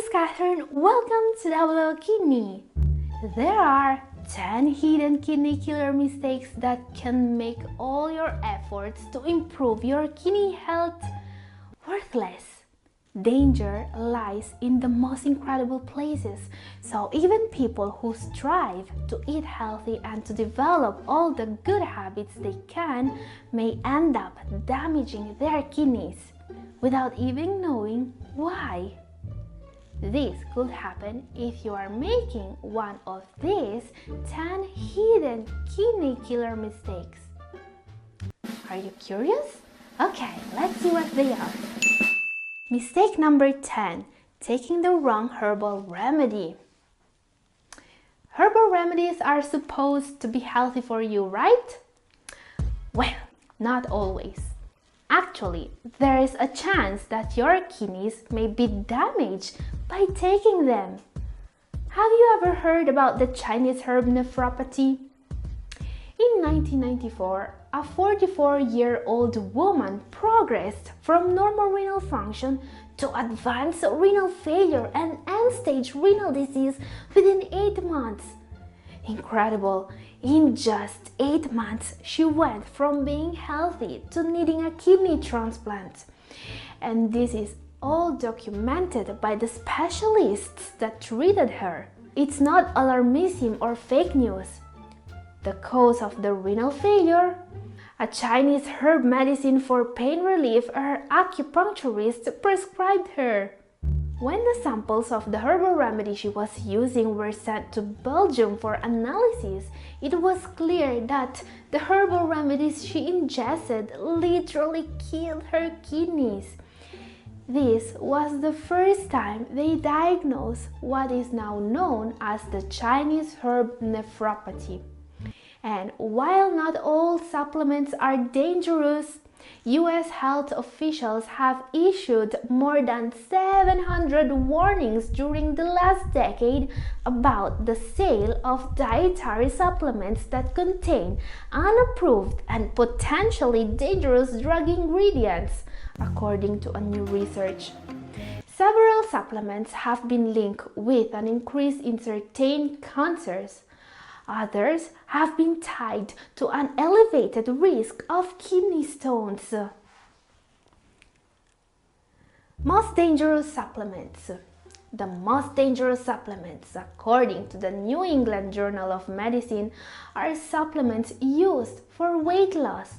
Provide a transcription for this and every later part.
is Catherine. Welcome to Double Kidney. There are 10 hidden kidney killer mistakes that can make all your efforts to improve your kidney health worthless. Danger lies in the most incredible places, so even people who strive to eat healthy and to develop all the good habits they can may end up damaging their kidneys without even knowing why. This could happen if you are making one of these 10 hidden kidney killer mistakes. Are you curious? Okay, let's see what they are. Mistake number 10, taking the wrong herbal remedy. Herbal remedies are supposed to be healthy for you, right? Well, not always. Actually, there is a chance that your kidneys may be damaged by taking them. Have you ever heard about the Chinese herb nephropathy? In 1994, a 44-year-old woman progressed from normal renal function to advanced renal failure and end-stage renal disease within 8 months. Incredible! In just 8 months, she went from being healthy to needing a kidney transplant. And this is all documented by the specialists that treated her. It's not alarmism or fake news. The cause of the renal failure? A Chinese herb medicine for pain relief her acupuncturist prescribed her. When the samples of the herbal remedy she was using were sent to Belgium for analysis, it was clear that the herbal remedies she ingested literally killed her kidneys. This was the first time they diagnosed what is now known as the Chinese herb nephropathy. And while not all supplements are dangerous, US health officials have issued more than 700 warnings during the last decade about the sale of dietary supplements that contain unapproved and potentially dangerous drug ingredients, according to a new research. Several supplements have been linked with an increase in certain cancers. Others have been tied to an elevated risk of kidney stones. Most dangerous supplements. The most dangerous supplements, according to the New England Journal of Medicine, are supplements used for weight loss,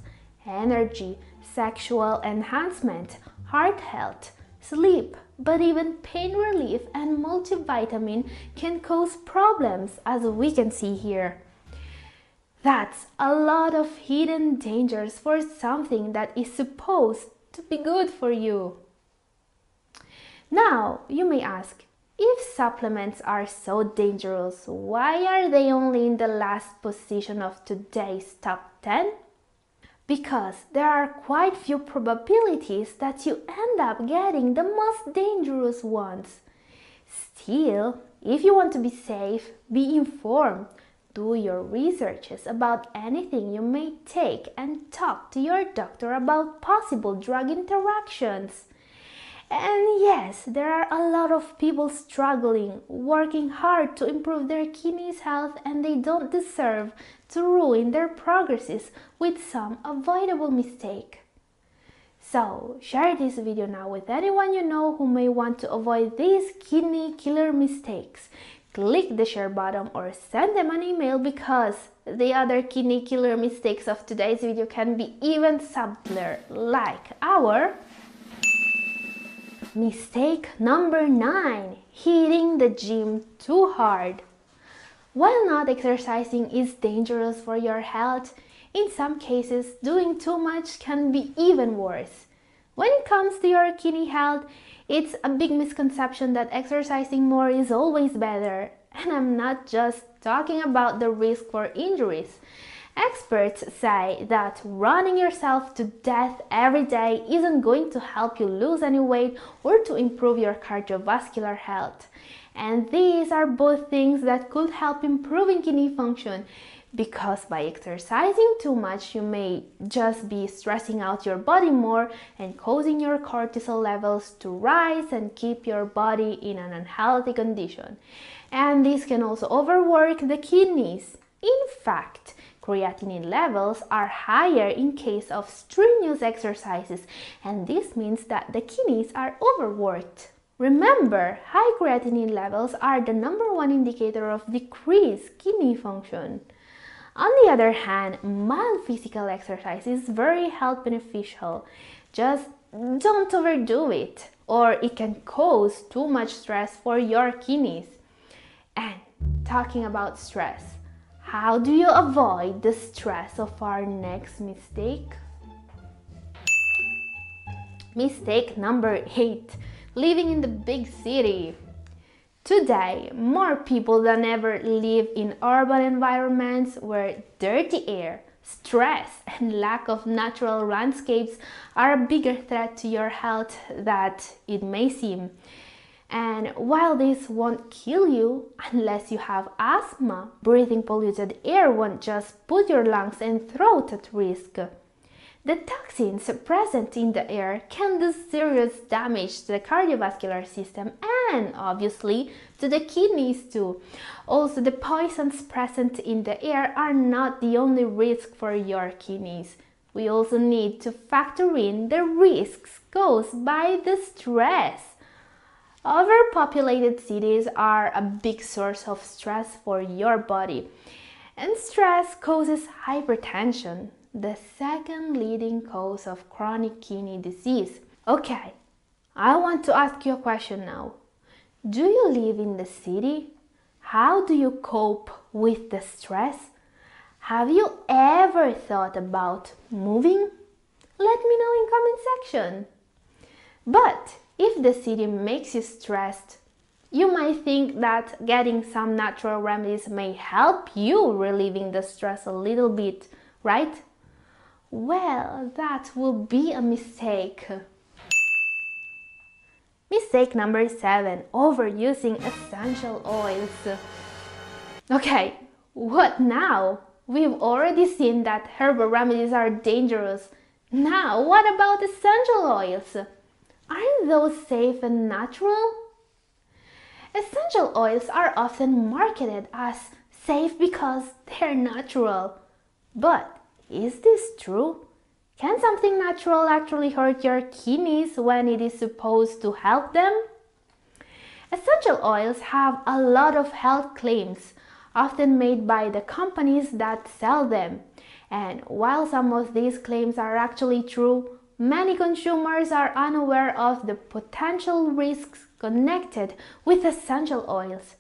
energy, sexual enhancement, heart health, sleep, but even pain relief and multivitamin can cause problems, as we can see here. That's a lot of hidden dangers for something that is supposed to be good for you. Now, you may ask, if supplements are so dangerous, why are they only in the last position of today's top 10? Because there are quite few probabilities that you end up getting the most dangerous ones. Still, if you want to be safe, be informed. Do your researches about anything you may take and talk to your doctor about possible drug interactions. And yes, there are a lot of people struggling, working hard to improve their kidneys' health, and they don't deserve to ruin their progresses with some avoidable mistake. So, share this video now with anyone you know who may want to avoid these kidney killer mistakes. Click the share button or send them an email, because the other kidney killer mistakes of today's video can be even subtler, like our mistake number 9, hitting the gym too hard. While not exercising is dangerous for your health, in some cases doing too much can be even worse. When it comes to your kidney health, it's a big misconception that exercising more is always better. And I'm not just talking about the risk for injuries. Experts say that running yourself to death every day isn't going to help you lose any weight or to improve your cardiovascular health. And these are both things that could help improving kidney function. because by exercising too much, you may just be stressing out your body more and causing your cortisol levels to rise and keep your body in an unhealthy condition. And this can also overwork the kidneys. In fact, creatinine levels are higher in case of strenuous exercises, and this means that the kidneys are overworked. Remember, high creatinine levels are the number one indicator of decreased kidney function. On the other hand, mild physical exercise is very health beneficial. Just don't overdo it, or it can cause too much stress for your kidneys. And talking about stress, how do you avoid the stress of our next mistake? Mistake number 8. Living in the big city. Today, more people than ever live in urban environments where dirty air, stress, and lack of natural landscapes are a bigger threat to your health than it may seem. And while this won't kill you unless you have asthma, breathing polluted air won't just put your lungs and throat at risk. The toxins present in the air can do serious damage to the cardiovascular system and obviously to the kidneys too. Also, the poisons present in the air are not the only risk for your kidneys. We also need to factor in the risks caused by the stress. Overpopulated cities are a big source of stress for your body, and stress causes hypertension, the second leading cause of chronic kidney disease. Okay, I want to ask you a question now. Do you live in the city? How do you cope with the stress? Have you ever thought about moving? Let me know in comment section. But if the city makes you stressed, you might think that getting some natural remedies may help you relieving the stress a little bit, right? Well, that will be a mistake. Mistake number 7, overusing essential oils. Okay, what now? We've already seen that herbal remedies are dangerous. Now, what about essential oils? Aren't those safe and natural? Essential oils are often marketed as safe because they're natural. But is this true? Can something natural actually hurt your kidneys when it is supposed to help them? Essential oils have a lot of health claims, often made by the companies that sell them. And while some of these claims are actually true, many consumers are unaware of the potential risks connected with essential oils.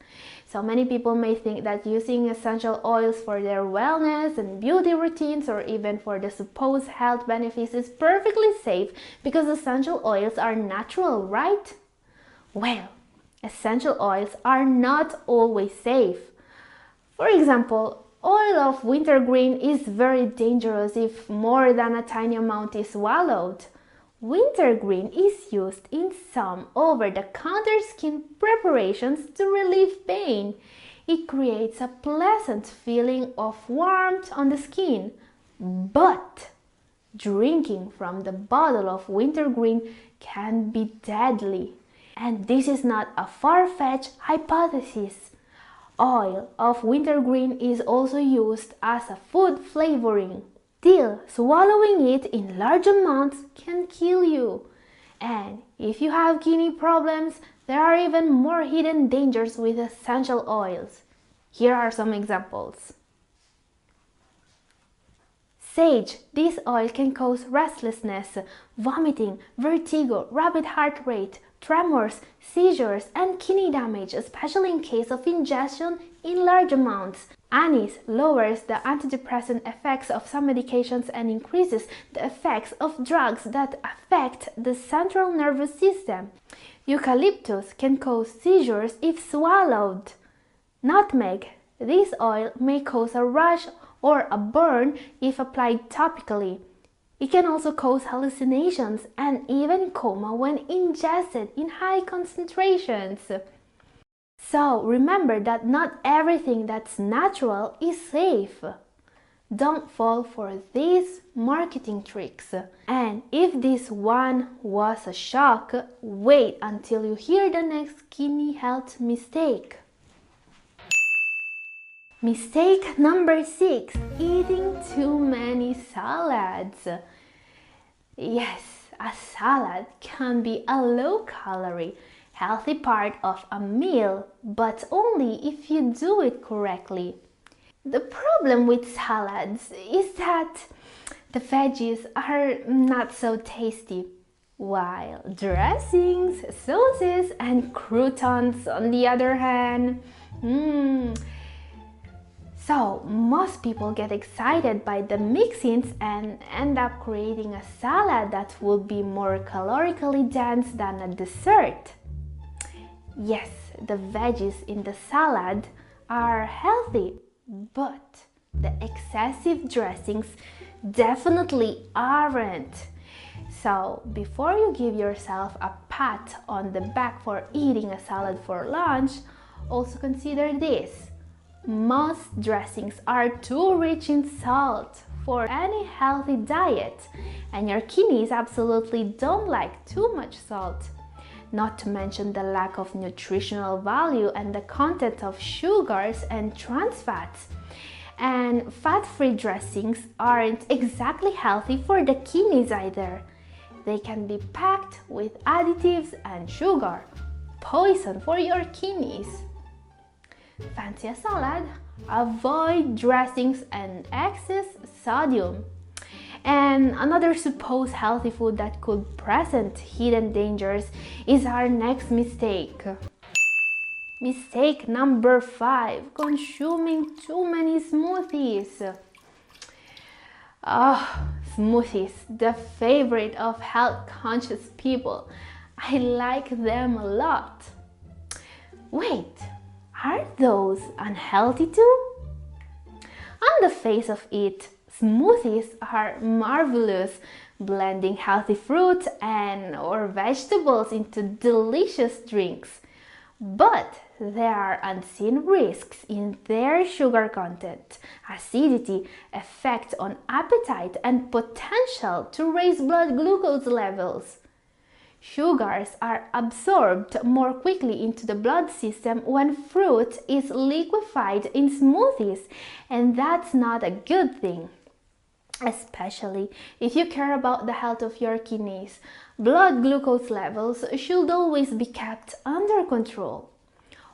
So many people may think that using essential oils for their wellness and beauty routines or even for the supposed health benefits is perfectly safe because essential oils are natural, right? Well, essential oils are not always safe. For example, oil of wintergreen is very dangerous if more than a tiny amount is swallowed. Wintergreen is used in some over-the-counter skin preparations to relieve pain. It creates a pleasant feeling of warmth on the skin. But drinking from the bottle of wintergreen can be deadly. And this is not a far-fetched hypothesis. Oil of wintergreen is also used as a food flavoring. Still, swallowing it in large amounts can kill you. And if you have kidney problems, there are even more hidden dangers with essential oils. Here are some examples. Sage. This oil can cause restlessness, vomiting, vertigo, rapid heart rate, tremors, seizures, and kidney damage, especially in case of ingestion in large amounts. Anise lowers the antidepressant effects of some medications and increases the effects of drugs that affect the central nervous system. Eucalyptus can cause seizures if swallowed. Nutmeg. This oil may cause a rash or a burn if applied topically. It can also cause hallucinations and even coma when ingested in high concentrations. So remember that not everything that's natural is safe. Don't fall for these marketing tricks. And if this one was a shock, wait until you hear the next kidney health mistake. Mistake number 6, eating too many salads. Yes, a salad can be a low-calorie, healthy part of a meal, but only if you do it correctly. The problem with salads is that the veggies are not so tasty, while dressings, sauces, and croutons, on the other hand, So most people get excited by the mixings and end up creating a salad that will be more calorically dense than a dessert. Yes, the veggies in the salad are healthy, but the excessive dressings definitely aren't. So before you give yourself a pat on the back for eating a salad for lunch, also consider this. Most dressings are too rich in salt for any healthy diet, and your kidneys absolutely don't like too much salt. Not to mention the lack of nutritional value and the content of sugars and trans fats. And fat-free dressings aren't exactly healthy for the kidneys either. They can be packed with additives and sugar, poison for your kidneys. Fancy a salad? Avoid dressings and excess sodium. And another supposed healthy food that could present hidden dangers is our next mistake. Mistake number 5, consuming too many smoothies. Smoothies, the favorite of health-conscious people. I like them a lot. Wait, are those unhealthy too? On the face of it, smoothies are marvelous, blending healthy fruits or vegetables into delicious drinks. But there are unseen risks in their sugar content, acidity, effect on appetite, and potential to raise blood glucose levels. Sugars are absorbed more quickly into the blood system when fruit is liquefied in smoothies, and that's not a good thing. Especially if you care about the health of your kidneys, blood glucose levels should always be kept under control.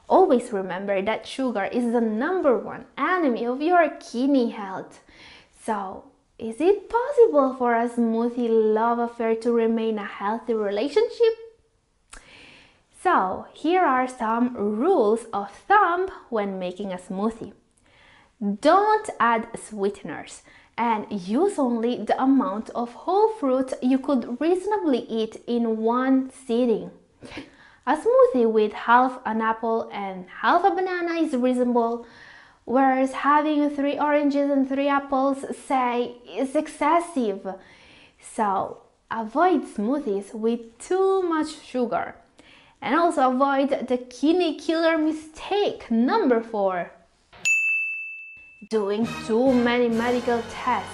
Always remember that sugar is the #1 enemy of your kidney health. So, is it possible for a smoothie love affair to remain a healthy relationship? So, here are some rules of thumb when making a smoothie. Don't add sweeteners and use only the amount of whole fruit you could reasonably eat in one sitting. A smoothie with half an apple and half a banana is reasonable, whereas having 3 oranges and 3 apples, say, is excessive. So avoid smoothies with too much sugar. And also avoid the kidney killer mistake number 4. Doing too many medical tests.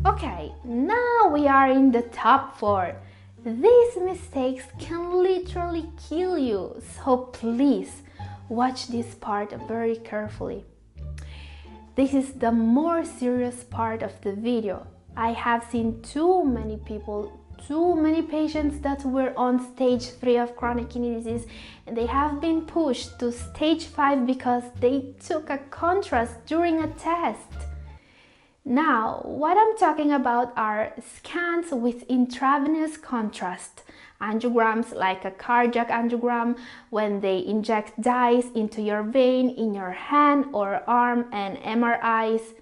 Okay, now we are in the top 4. These mistakes can literally kill you, so please watch this part very carefully. This is the more serious part of the video. I have seen too many patients that were on stage 3 of chronic kidney disease, and they have been pushed to stage 5 because they took a contrast during a test. Now, what I'm talking about are scans with intravenous contrast, angiograms like a cardiac angiogram when they inject dyes into your vein in your hand or arm, and MRIs.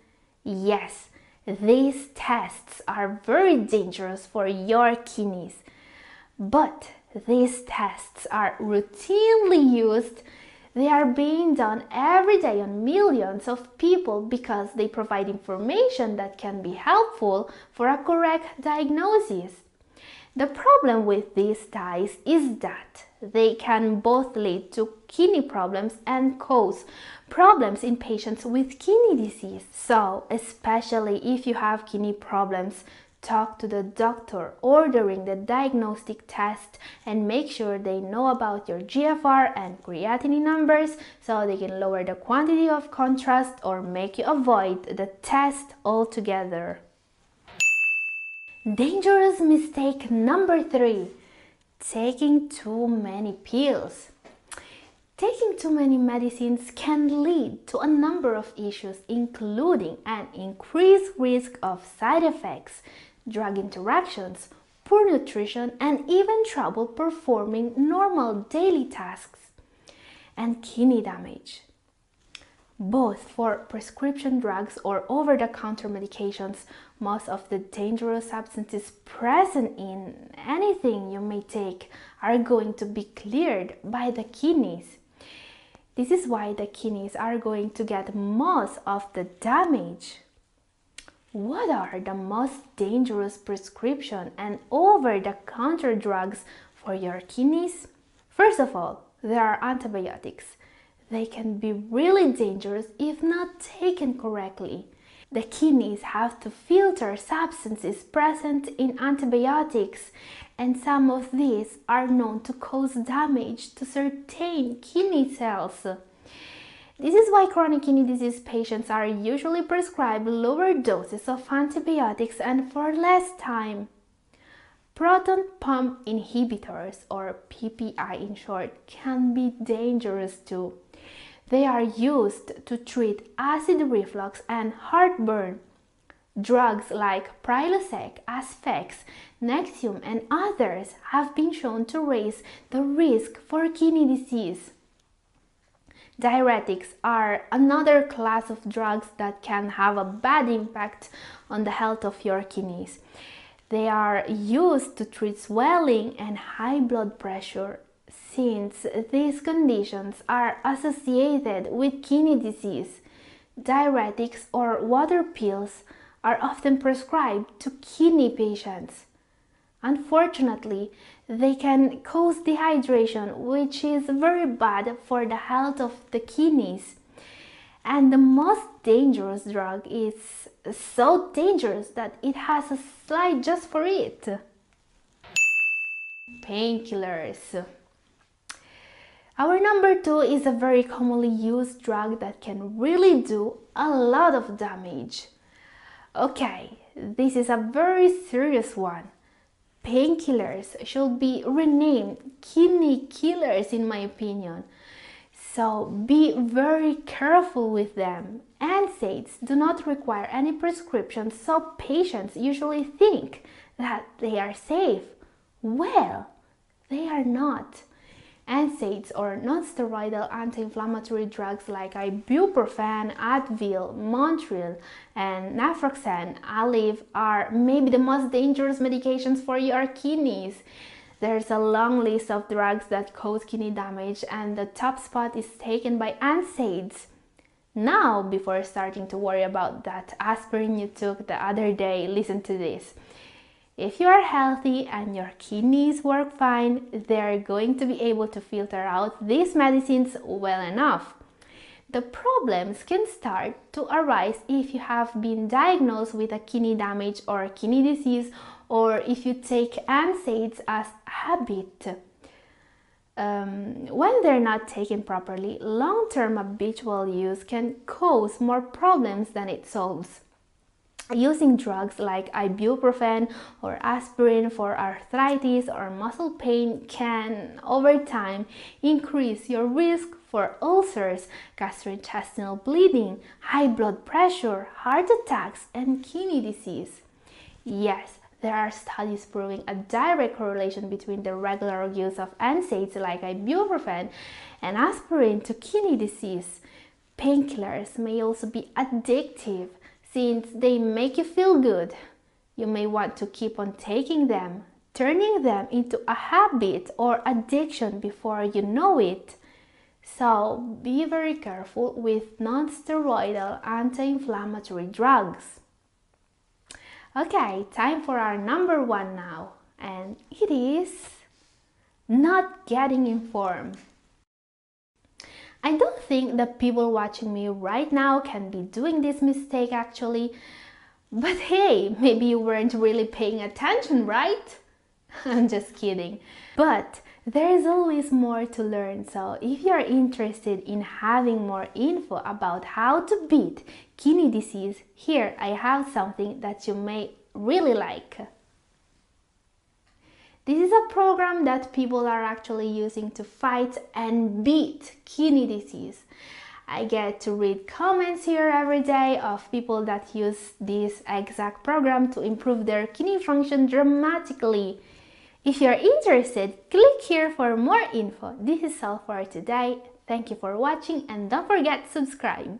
Yes, these tests are very dangerous for your kidneys, but these tests are routinely used. They are being done every day on millions of people because they provide information that can be helpful for a correct diagnosis. The problem with these dyes is that they can both lead to kidney problems and cause problems in patients with kidney disease. So, especially if you have kidney problems, talk to the doctor ordering the diagnostic test and make sure they know about your GFR and creatinine numbers so they can lower the quantity of contrast or make you avoid the test altogether. Dangerous mistake number 3, taking too many pills. Taking too many medicines can lead to a number of issues, including an increased risk of side effects, drug interactions, poor nutrition, and even trouble performing normal daily tasks, and kidney damage. Both for prescription drugs or over-the-counter medications, most of the dangerous substances present in anything you may take are going to be cleared by the kidneys. This is why the kidneys are going to get most of the damage. What are the most dangerous prescription and over-the-counter drugs for your kidneys? First of all, there are antibiotics. They can be really dangerous if not taken correctly. The kidneys have to filter substances present in antibiotics, and some of these are known to cause damage to certain kidney cells. This is why chronic kidney disease patients are usually prescribed lower doses of antibiotics and for less time. Proton pump inhibitors, or PPI in short, can be dangerous too. They are used to treat acid reflux and heartburn. Drugs like Prilosec, Asfex, Nexium, and others have been shown to raise the risk for kidney disease. Diuretics are another class of drugs that can have a bad impact on the health of your kidneys. They are used to treat swelling and high blood pressure, since these conditions are associated with kidney disease. Diuretics or water pills are often prescribed to kidney patients. Unfortunately, they can cause dehydration, which is very bad for the health of the kidneys. And the most dangerous drug is so dangerous that it has a slide just for it. Painkillers. Our number 2 is a very commonly used drug that can really do a lot of damage. Okay, this is a very serious one. Painkillers should be renamed kidney killers in my opinion. So be very careful with them. NSAIDs do not require any prescription, so patients usually think that they are safe. Well, they are not. NSAIDs or non-steroidal anti-inflammatory drugs like ibuprofen, Advil, Motril, and naproxen, Aleve are maybe the most dangerous medications for your kidneys. There's a long list of drugs that cause kidney damage, and the top spot is taken by NSAIDs. Now, before starting to worry about that aspirin you took the other day, listen to this. If you are healthy and your kidneys work fine, they're going to be able to filter out these medicines well enough. The problems can start to arise if you have been diagnosed with a kidney damage or kidney disease, or if you take NSAIDs as habit. When they're not taken properly, long-term habitual use can cause more problems than it solves. Using drugs like ibuprofen or aspirin for arthritis or muscle pain can, over time, increase your risk for ulcers, gastrointestinal bleeding, high blood pressure, heart attacks, and kidney disease. Yes, there are studies proving a direct correlation between the regular use of NSAIDs like ibuprofen and aspirin to kidney disease. Painkillers may also be addictive, since they make you feel good. You may want to keep on taking them, turning them into a habit or addiction before you know it. So be very careful with non-steroidal anti-inflammatory drugs. Okay, time for our number 1 now. and it is not getting informed. I don't think the people watching me right now can be doing this mistake actually, but hey, maybe you weren't really paying attention, right? I'm just kidding. But there is always more to learn, so if you're interested in having more info about how to beat kidney disease, here I have something that you may really like. This is a program that people are actually using to fight and beat kidney disease. I get to read comments here every day of people that use this exact program to improve their kidney function dramatically. If you're interested, click here for more info. This is all for today. Thank you for watching and don't forget to subscribe.